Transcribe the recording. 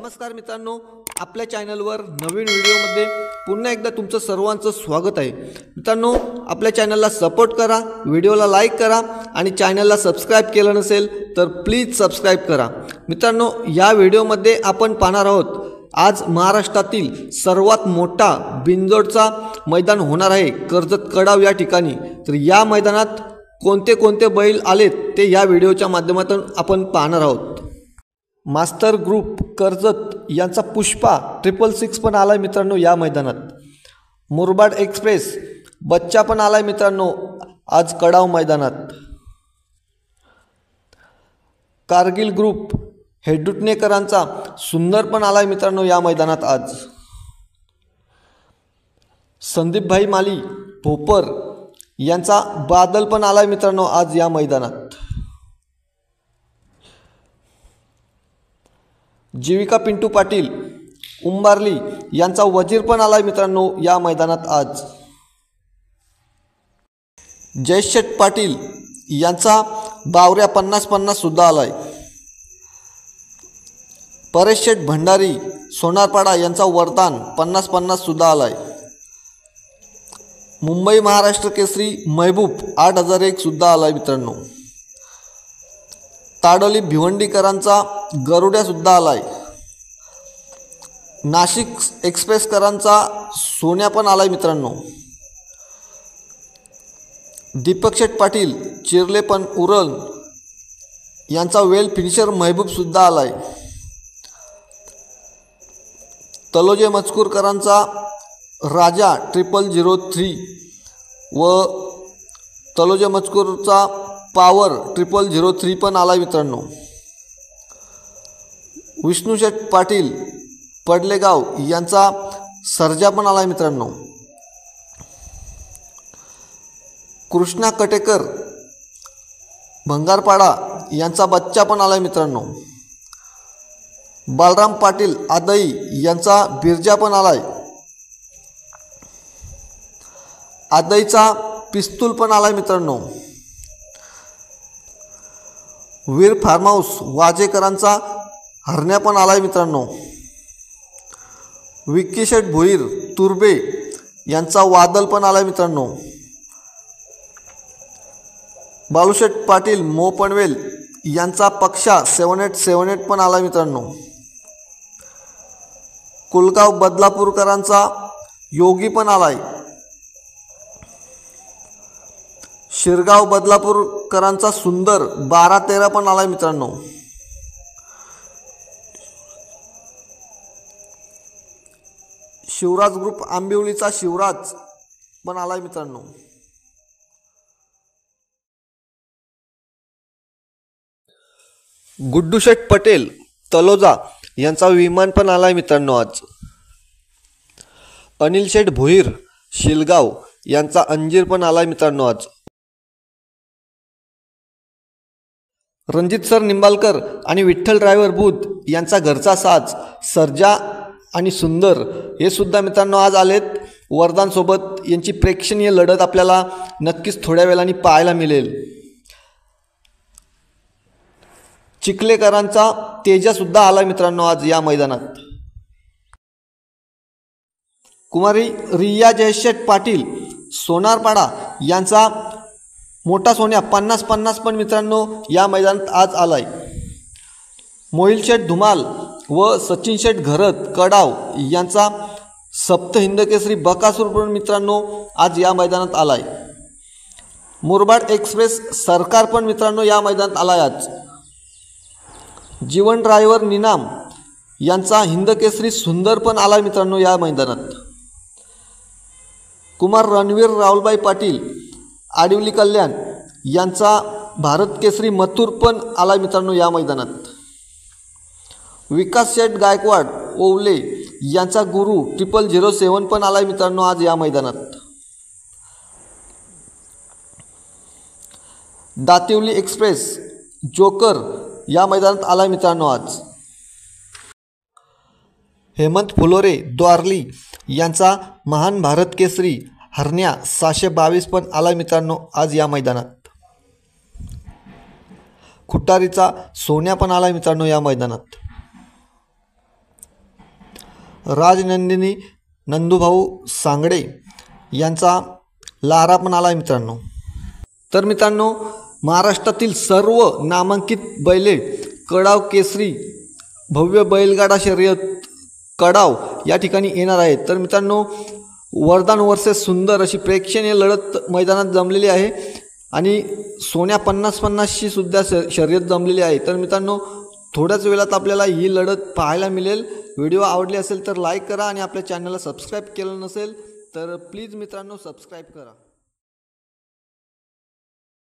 नमस्कार मित्रांनो, आपल्या चॅनलवर नवीन व्हिडिओमध्ये पुन्हा एकदा तुमचं सर्वांचं स्वागत आहे। मित्रांनो, आपल्या चॅनलला सपोर्ट करा, व्हिडिओला लाईक करा आणि चॅनलला सबस्क्राइब केलं नसेल तर प्लीज सबस्क्राइब करा। मित्रांनो, या व्हिडिओमध्ये आपण पाहणार आहोत आज महाराष्ट्रातील सर्वात मोठा बिनजोडचा मैदान होणार आहे कर्जत कडाव या ठिकाणी। तर या मैदानात कोणते कोणते बैल आलेत ते या व्हिडिओच्या माध्यमातून आपण पाहणार आहोत। मास्टर ग्रुप कर्जत यांचा पुष्पा 666 पण आलाय मित्रांनो या मैदानात। मुरबाड एक्सप्रेस बच्चा पण आलाय मित्रांनो आज कडाव मैदानात। कारगिल ग्रुप हेडुटनेकरांचा सुंदर पण आलाय मित्रांनो या मैदानात आज। संदीप भाई माली भोपर यांचा बादल पण आलाय मित्रांनो आज या मैदानात। जीविका पिंटू पाटील उंबारली यांचा वजीर पण आलाय मित्रांनो या मैदानात आज। जयेश शेठ पाटील यांचा बावऱ्या 50-50 सुद्धा आलाय। परेश शेठ भंडारी सोनारपाडा यांचा वरदान 50-50 सुद्धा आलाय। मुंबई महाराष्ट्र केसरी महबूब 8001 सुद्धा आलाय मित्रांनो। ताडोली भिवंडीकरांचा गरुड्या सुद्धा आलाय। नाशिक एक्सप्रेसकरांचा सोन्या पण आलाय मित्रांनो। दीपक शेठ पाटील चिरले पण उरण यांचा वेल फिनिशर महबूब सुद्धा आलाय। तलोजे मजकूरकरांचा राजा 0003 व तलोजे मजकूरचा पावर 0003 पण आलाय मित्रांनो। विष्णू शेठ पाटील पडलेगाव यांचा सर्जा पण आलाय मित्रांनो। कृष्णा कटेकर भंगारपाडा यांचा बच्चा पण आलाय मित्रांनो। बालराम पाटील आदई यांचा बिरजा पण आलाय। आदईचा पिस्तूल पण आलाय मित्रांनो। वीर फार्म हाऊस वाजेकरांचा हरण्या पण आलाय मित्रांनो। विक्की शेठ भोईर तुर्बे यांचा वादल पण आलाय मित्रांनो। बालूशेठ पाटील मो पनवेल यांचा पक्षा 7878 पण आलाय मित्रांनो। कुलगाव बदलापूरकरांचा योगी पण आलाय। शिरगाव बदलापूरकरांचा सुंदर 12-13 पण आलाय मित्रांनो। शिवराज ग्रुप आंबिवलीचा शिवराज पण आलाय मित्रांनो। गुड्डू शेठ पटेल तलोजा यांचा विमान पण आलाय मित्रांनो आज। अनिल शेठ भोईर शिलगाव यांचा अंजीर पण आलाय मित्रांनो आज। रणजित सर निंबालकर आणि विठ्ठल ड्रायव्हर बुध यांचा घरचा साज सर्जा आणि सुंदर हे सुद्धा मित्रांनो आज आलेत वरदान सोबत। यांची प्रेक्षणीय लढत आपल्याला नक्कीच थोड्या वेळाने पाहायला मिळेल। चिखलेकरांचा तेजा सुद्धा आला मित्रांनो आज या मैदानात। कुमारी रिया जयशेठ पाटील सोनारपाडा यांचा मोठा सोन्या 50-50 पण मित्रांनो या मैदानात आज आलाय। मोहिल शेठ धुमाल व सचिन शेठ घरत कडाव यांचा सप्त हिंदकेसरी बकासूर पण मित्रांनो आज या मैदानात आलाय। मुरबाड एक्सप्रेस सरकार पण मित्रांनो या मैदानात आलाय आज। जीवन ड्रायव्हर निनाम यांचा हिंदकेसरी सुंदर पण आलाय मित्रांनो या मैदानात। कुमार रणवीर राहुलबाई पाटील आडिवली कल्याण यांचा भारत केसरी मथुर पण आलाय मित्रांनो या मैदानात। विकास शेठ गायकवाड ओवले यांचा गुरु 0007 पण आलाय मित्रांनो आज या मैदानात। दातिवली एक्सप्रेस जोकर या मैदानात आलाय मित्रांनो आज। हेमंत फुलोरे द्वारली यांचा महान भारत केसरी हरण्या 622 पण आलाय मित्रांनो आज या मैदानात। खुटारीचा सोन्या पण आलाय मित्रांनो या मैदानात। राजनंदिनी नंदूभाऊ सांगडे यांचा लारा पण आला आहे मित्रांनो। तर मित्रांनो, महाराष्ट्रातील सर्व नामांकित बैले कडाव केसरी भव्य बैलगाडा शर्यत कडाव या ठिकाणी येणार आहेत। तर मित्रांनो, वरदान वर्सेस सुंदर अशी प्रेक्षणीय लढत मैदानात जमलेली आहे आणि सोन्या 50-50ची सुद्धा शर्यत जमलेली आहे। तर मित्रांनो, थोड्याच वेळात आपल्याला ही लढत पाहायला मिळेल। व्हिडिओ आवडली असेल तर लाईक करा आणि आपल्या चॅनलला सबस्क्राईब केलं नसेल तर प्लीज मित्रांनो सबस्क्राईब करा।